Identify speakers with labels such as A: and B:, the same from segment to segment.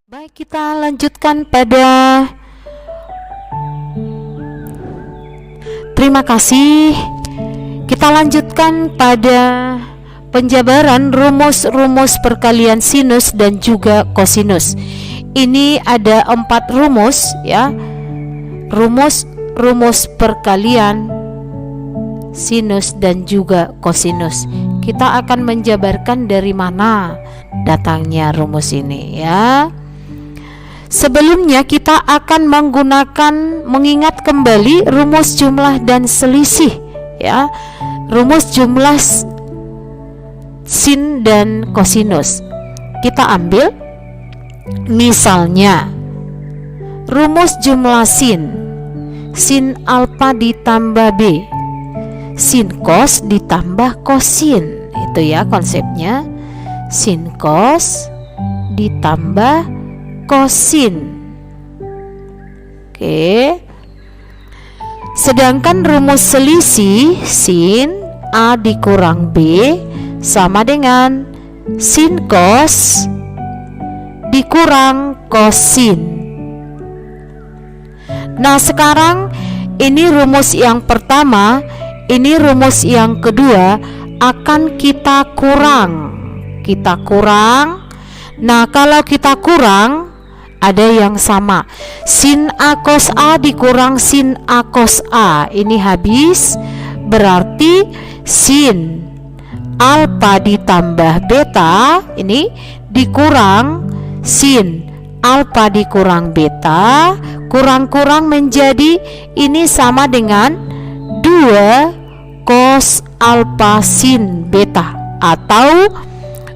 A: Baik, kita lanjutkan pada terima kasih. Kita lanjutkan pada penjabaran rumus-rumus perkalian sinus dan juga kosinus. Ini ada 4 rumus ya. Rumus perkalian sinus dan juga kosinus. Kita akan menjabarkan dari mana datangnya rumus ini ya. Sebelumnya kita akan mengingat kembali rumus jumlah dan selisih ya. Rumus jumlah sin dan kosinus. Kita ambil misalnya rumus jumlah sin alfa ditambah B, sin cos ditambah kosin. Itu ya konsepnya, sin cos ditambah kosin. Oke. Sedangkan rumus selisih sin A dikurang B sama dengan sin cos dikurang kosin. Nah, sekarang ini rumus yang pertama, ini rumus yang kedua akan kita kurang. Nah, kalau kita kurang ada yang sama. Sin A cos A dikurang sin A cos A. Ini habis. Berarti sin alfa ditambah beta ini dikurang sin alfa dikurang beta, kurang-kurang menjadi ini sama dengan 2 cos alfa sin beta, atau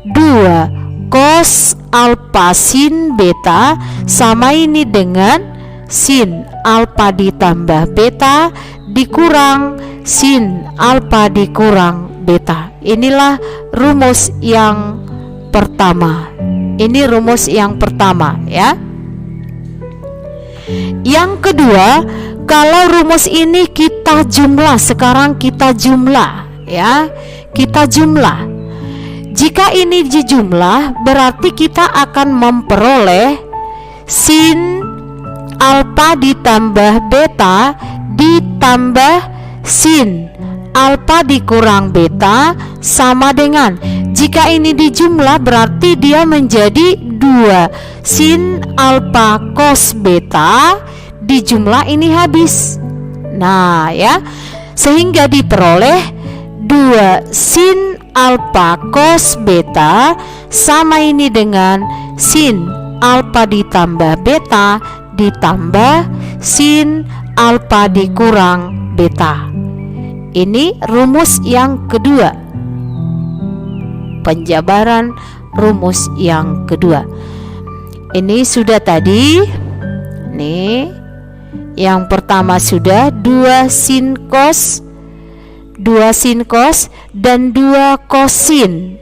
A: 2 cos alfa sin beta sama ini dengan sin alfa ditambah beta dikurang sin alfa dikurang beta. Inilah rumus yang pertama. Ini rumus yang pertama ya. Yang kedua, kalau rumus ini kita jumlah, sekarang kita jumlah ya. Kita jumlah. Jika ini dijumlah, berarti kita akan memperoleh sin alfa ditambah beta ditambah sin alfa dikurang beta sama dengan, jika ini dijumlah berarti dia menjadi 2 sin alfa cos beta, dijumlah ini habis. Nah ya, sehingga diperoleh 2 sin alfa cos beta sama ini dengan sin alfa ditambah beta ditambah sin alfa dikurang beta. Ini rumus yang kedua, penjabaran rumus yang kedua. Ini sudah tadi. Nih, yang pertama sudah 2 sin cos dan 2 kosin.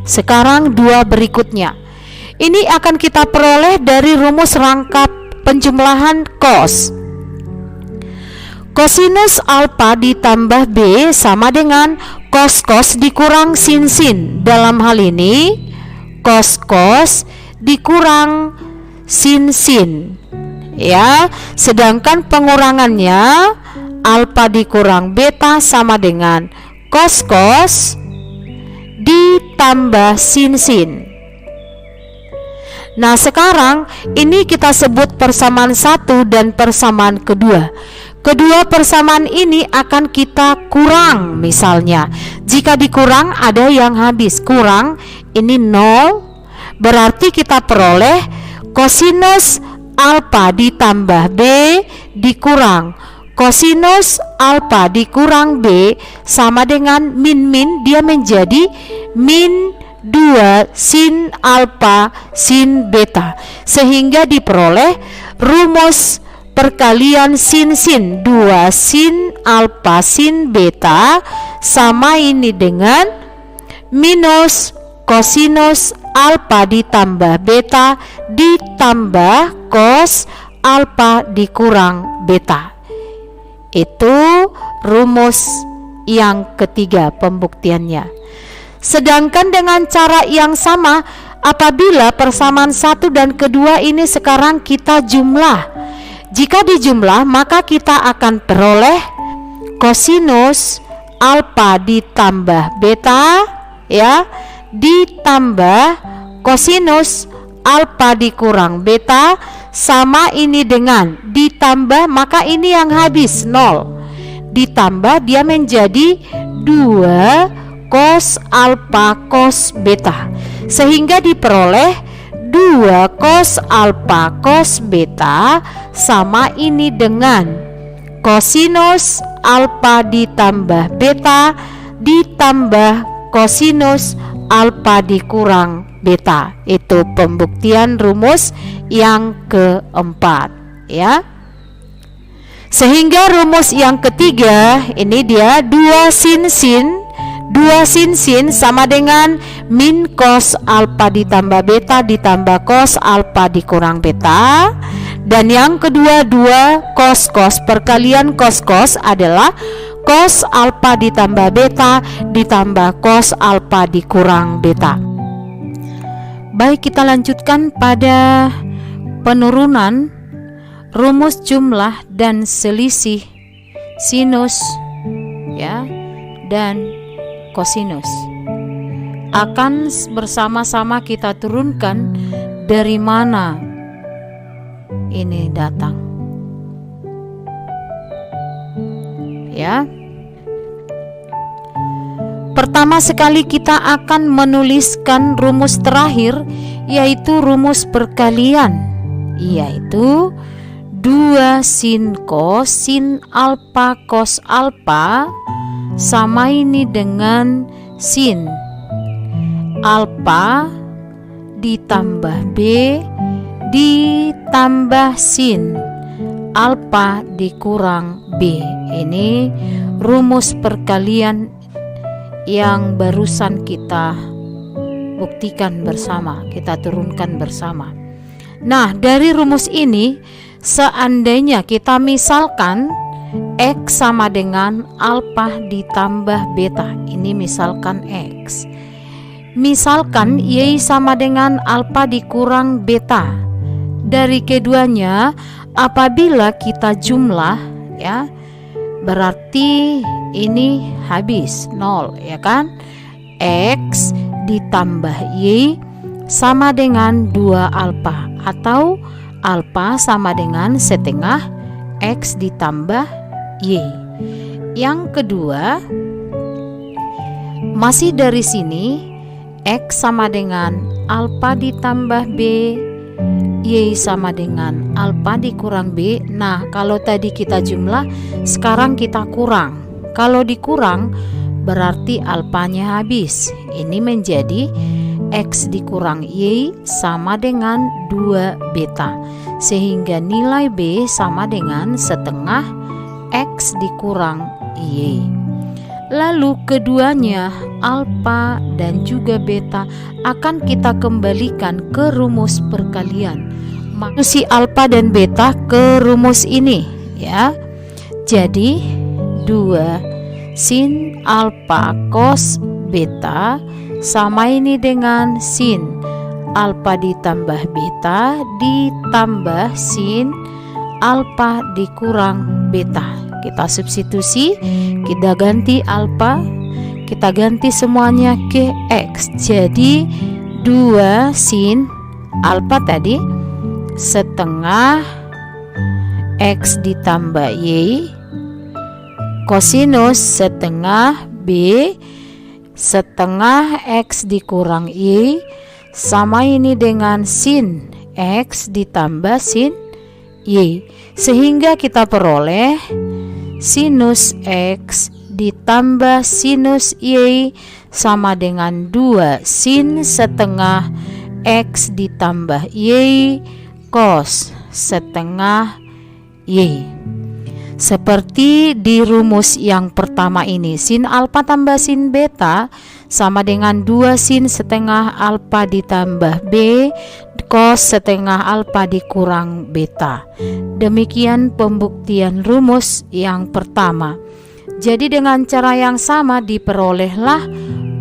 A: Sekarang 2 berikutnya. Ini akan kita peroleh dari rumus rangkap penjumlahan cos. Kosinus alfa ditambah B sama dengan cos dikurang sin. Dalam hal ini cos dikurang sin ya. Sedangkan pengurangannya alfa dikurang beta sama dengan cos ditambah sin. Nah, sekarang ini kita sebut persamaan 1 dan persamaan kedua. Kedua persamaan ini akan kita kurang. Misalnya, jika dikurang ada yang habis, kurang ini 0, berarti kita peroleh kosinus alfa ditambah B dikurang kosinus alfa dikurang B sama dengan min, dia menjadi min 2 sin alfa sin beta, sehingga diperoleh rumus perkalian sin 2 sin alfa sin beta sama ini dengan minus kosinus alfa ditambah beta ditambah cos alfa dikurang beta. Itu rumus yang ketiga pembuktiannya. Sedangkan dengan cara yang sama, apabila persamaan satu dan kedua ini sekarang kita jumlah. Jika dijumlah, maka kita akan peroleh kosinus alfa ditambah beta, ya, ditambah kosinus alfa dikurang beta, sama ini dengan ditambah, maka ini yang habis 0, ditambah dia menjadi 2 cos alfa cos beta, sehingga diperoleh 2 cos alfa cos beta sama ini dengan kosinus alfa ditambah beta ditambah kosinus alfa dikurang beta. Itu pembuktian rumus yang keempat, ya. Sehingga rumus yang ketiga ini dia 2 sin sin sama dengan min cos alfa ditambah beta ditambah cos alfa dikurang beta. Dan yang kedua 2 cos perkalian cos adalah cos alfa ditambah beta ditambah cos alfa dikurang beta. Baik, kita lanjutkan pada penurunan rumus jumlah dan selisih sinus, ya, dan kosinus. Akan bersama-sama kita turunkan dari mana ini datang, ya. Pertama sekali kita akan menuliskan rumus terakhir, yaitu rumus perkalian, yaitu 2 sin cos sin alfa cos alfa sama ini dengan sin alfa ditambah B ditambah sin alfa dikurang B. Ini rumus perkalian yang barusan kita buktikan bersama, kita turunkan bersama. Nah, dari rumus ini, seandainya kita misalkan X sama dengan alfa ditambah beta, ini misalkan X, misalkan Y sama dengan alfa dikurang beta, dari keduanya apabila kita jumlah, ya, berarti ini habis 0, ya kan. X ditambah Y sama dengan 2 alfa, atau alfa sama dengan setengah X ditambah Y. Yang kedua, masih dari sini X sama dengan alfa ditambah B, Y sama dengan alfa dikurang B. Nah, kalau tadi kita jumlah, sekarang kita kurang. Kalau dikurang berarti alfanya habis. Ini menjadi X dikurang Y sama dengan 2 beta, sehingga nilai B sama dengan setengah X dikurang Y. Lalu keduanya, alfa dan juga beta, akan kita kembalikan ke rumus perkalian. Maksud alfa dan beta ke rumus ini, ya. Jadi 2 sin alfa cos beta sama ini dengan sin alfa ditambah beta ditambah sin alfa dikurang beta. Kita substitusi, kita ganti alfa, kita ganti semuanya ke X. Jadi 2 sin alfa tadi setengah X ditambah Y kosinus setengah B setengah X dikurang Y sama ini dengan sin X ditambah sin Y, sehingga kita peroleh sinus X ditambah sinus Y sama dengan 2 sin setengah X ditambah Y cos setengah Y. Seperti di rumus yang pertama ini, sin alfa tambah sin beta sama dengan 2 sin setengah alfa ditambah B cos setengah alfa dikurang beta. Demikian pembuktian rumus yang pertama. Jadi dengan cara yang sama diperolehlah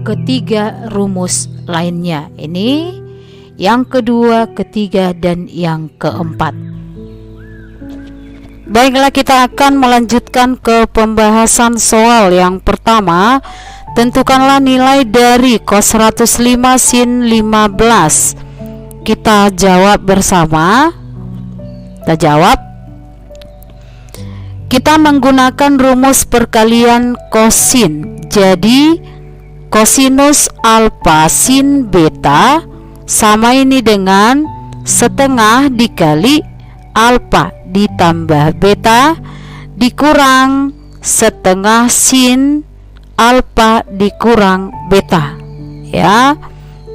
A: ketiga rumus lainnya. Ini yang kedua, ketiga, dan yang keempat. Baiklah, kita akan melanjutkan ke pembahasan soal yang pertama. Tentukanlah nilai dari cos 105 sin 15. Kita jawab bersama. Kita jawab. Kita menggunakan rumus perkalian kosin. Jadi kosinus alfa sin beta sama ini dengan setengah dikali alfa ditambah beta dikurang setengah sin alfa dikurang beta. Ya,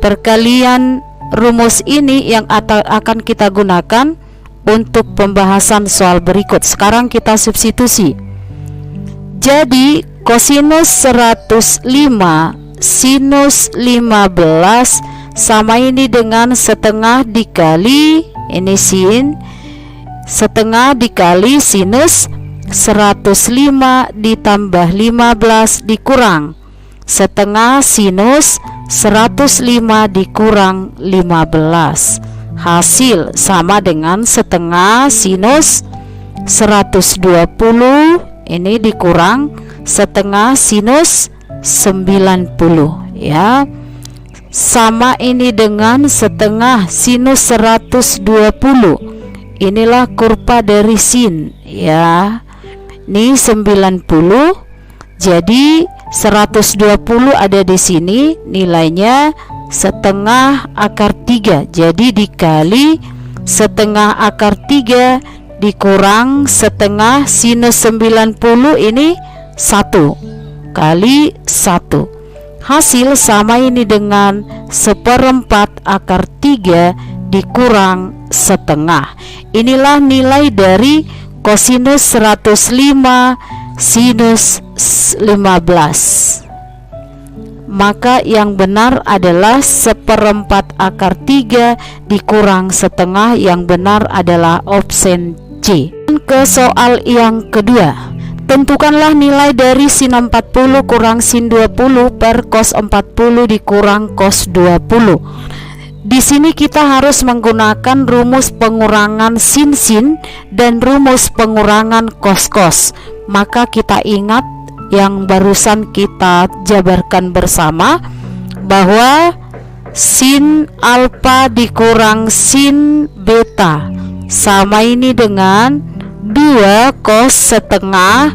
A: perkalian rumus ini yang akan kita gunakan untuk pembahasan soal berikut. Sekarang kita substitusi. Jadi kosinus 105 sinus 15 sama ini dengan setengah dikali ini sin, setengah dikali sinus 105 ditambah 15 dikurang setengah sinus 105 dikurang 15. Hasil sama dengan setengah sinus 120 ini dikurang setengah sinus 90, ya. Sama ini dengan setengah sinus 120. Inilah kurva dari sin, ya. Ini 90. Jadi 120 ada di sini, nilainya setengah akar 3. Jadi dikali setengah akar 3 dikurang setengah sinus 90 ini 1 kali 1. Hasil sama ini dengan 1/4 akar 3 dikurang setengah. Inilah nilai dari kosinus 105 sinus 15. Maka yang benar adalah 1/4 akar 3 dikurang setengah. Yang benar adalah option C. Ke soal yang kedua. Tentukanlah nilai dari sin 40 kurang sin 20 per cos 40 dikurang cos 20. Di sini kita harus menggunakan rumus pengurangan sin dan rumus pengurangan cos. Maka kita ingat yang barusan kita jabarkan bersama bahwa sin alfa dikurang sin beta sama ini dengan 2 cos setengah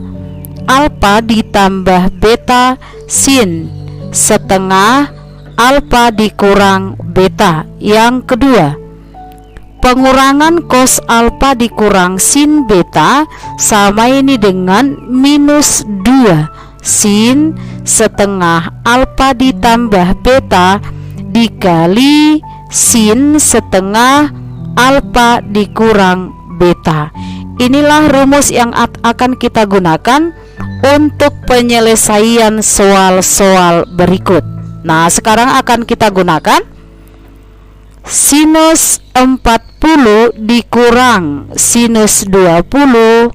A: alfa ditambah beta sin setengah alfa dikurang beta. Yang kedua, pengurangan cos alfa dikurang sin beta sama ini dengan minus 2 sin setengah alfa ditambah beta dikali sin setengah alfa dikurang beta. Inilah rumus yang akan kita gunakan untuk penyelesaian soal-soal berikut. Nah, sekarang akan kita gunakan sinus 40 dikurang sinus 20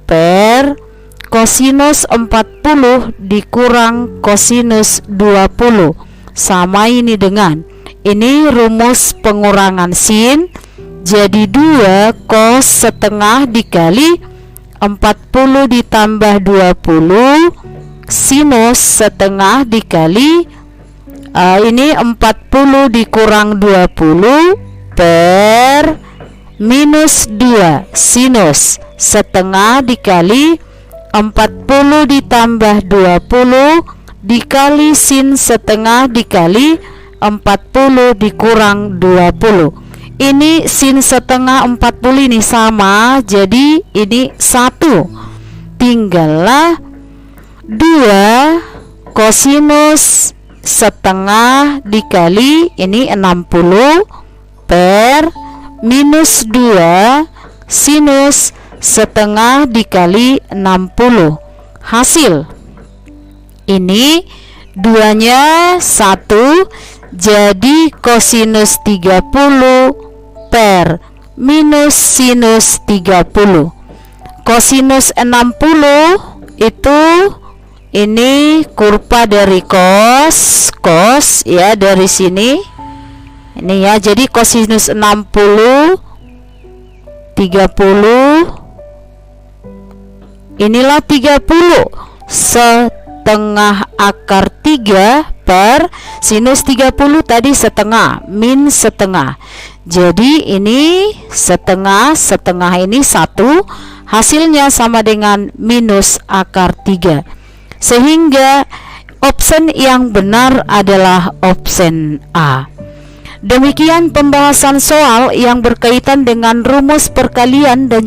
A: per kosinus 40 dikurang kosinus 20 sama ini dengan ini rumus pengurangan sin. Jadi 2 cos setengah dikali 40 ditambah 20 sinus setengah dikali ini 40 dikurang 20 per minus 2 sinus setengah dikali 40 ditambah 20 dikali sin setengah dikali 40 dikurang 20. Ini sin setengah 40 ini sama, jadi ini 1. Tinggallah 2 kosinus setengah dikali ini 60 per minus 2 sinus setengah dikali 60. Hasil ini duanya 1, jadi kosinus 30 per minus sinus 30. Kosinus 60 itu Ini kurva dari cos ya, dari sini ini ya. Jadi kosinus 60 30, inilah 30 setengah akar 3 per sinus 30 tadi setengah min setengah. Jadi ini setengah ini 1, hasilnya sama dengan minus akar 3. Sehingga option yang benar adalah option A. Demikian pembahasan soal yang berkaitan dengan rumus perkalian dan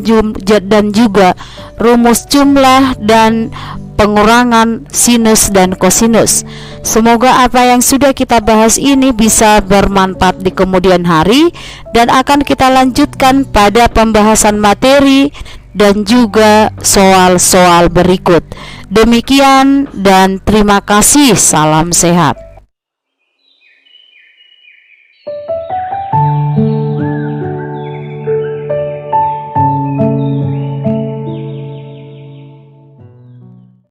A: juga rumus jumlah dan pengurangan sinus dan kosinus. Semoga apa yang sudah kita bahas ini bisa bermanfaat di kemudian hari, dan akan kita lanjutkan pada pembahasan materi dan juga soal-soal berikut. Demikian dan terima kasih. Salam sehat.